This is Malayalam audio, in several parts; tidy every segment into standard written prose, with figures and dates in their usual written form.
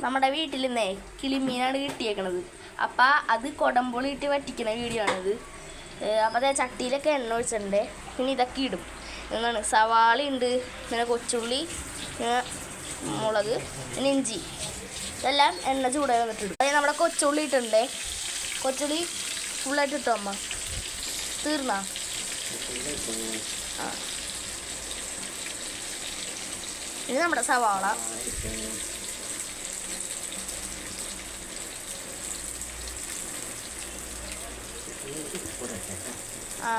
നമ്മുടെ വീട്ടിൽ നിന്നേ കിളിമീനാണ് കിട്ടിയേക്കണത്. അപ്പം അത് കുടംപുളി ഇട്ട് വറ്റിക്കുന്ന വീഡിയോ ആണിത്. അപ്പോൾ അതേ ചട്ടിയിലൊക്കെ എണ്ണ ഒഴിച്ചിട്ടുണ്ട്. പിന്നെ ഇതൊക്കെ ഇടും. എന്താണ് സവാള ഉണ്ട്, പിന്നെ കൊച്ചുള്ളി, പിന്നെ മുളക്, പിന്നെ ഇഞ്ചി, ഇതെല്ലാം എണ്ണ ചൂടായി വന്നിട്ടുണ്ട്. അതായത് നമ്മുടെ കൊച്ചുള്ളി ഇട്ടുണ്ട്. കൊച്ചുള്ളി ഫുള്ളായിട്ട് ഇട്ടോ അമ്മ? തീർന്നാ? ആ, ഇത് നമ്മുടെ സവാള. ആ,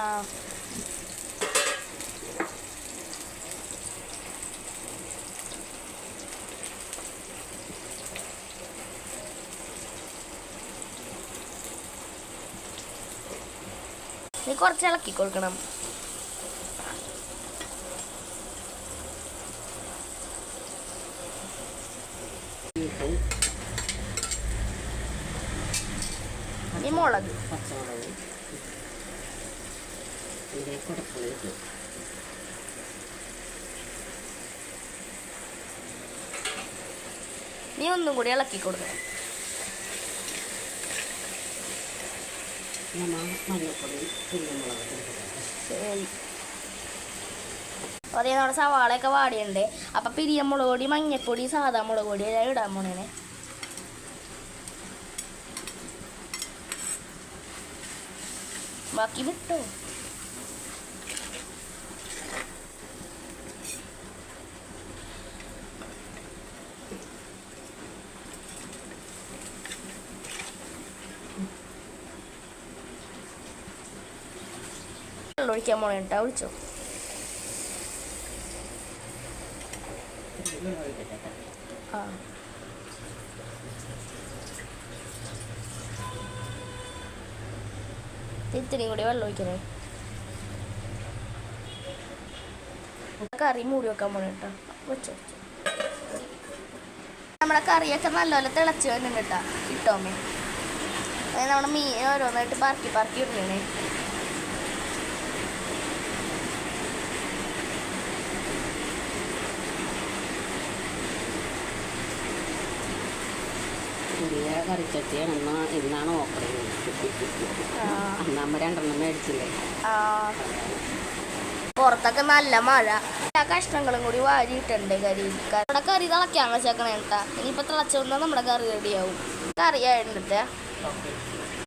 നീ കുറച്ച് ഇളക്കി കൊടുക്കണം. ഈ മുളക് നീ ഒന്നും കൂടി ഇളക്കി കൊടുക്കണം. ശരി. അതേ നമ്മുടെ സവാളയൊക്കെ വാടിയുണ്ട്. അപ്പം പിരിയമുളക് പൊടി, മഞ്ഞപ്പൊടി, സാധാ മുളക് പൊടി എല്ലാം ഇടാൻ പോണേനെ. ബാക്കി വിട്ടോ. വെള്ളം ഒഴിക്കാൻ പോണേ കേട്ടോ. ഒഴിച്ചോ. ആ, ഇത്തിരിയും കൂടി വെള്ളം ഒഴിക്കണേ. കറി മൂടി വെക്കാൻ പോണേ കേട്ടോ. വെച്ചോ. നമ്മുടെ കറിയൊക്കെ നല്ലപോലെ തിളച്ച് വരുന്നുണ്ട് കേട്ടോ. ഇട്ടോമേ. അതായത് നമ്മുടെ മീൻ ഓരോന്നായിട്ട് പറക്കി പറക്കി ഇടണേ. കറിച്ചട്ടിയാണ് ഇന്നാണ് ഓഫർ. അന്നമ്മ 2 മേടിച്ചില്ലേ. പുറത്തൊക്കെ നല്ല മഴ. കഷ്ണങ്ങളും കൂടി വാരിയിട്ടുണ്ട് കറി. നമ്മുടെ കറി തിളയ്ക്കാൻ വെച്ചേക്കണേ കേട്ടാ. ഇനിയിപ്പോൾ തിളച്ചു വന്നാൽ നമ്മുടെ കറി റെഡിയാവും. കറി ആയിട്ട്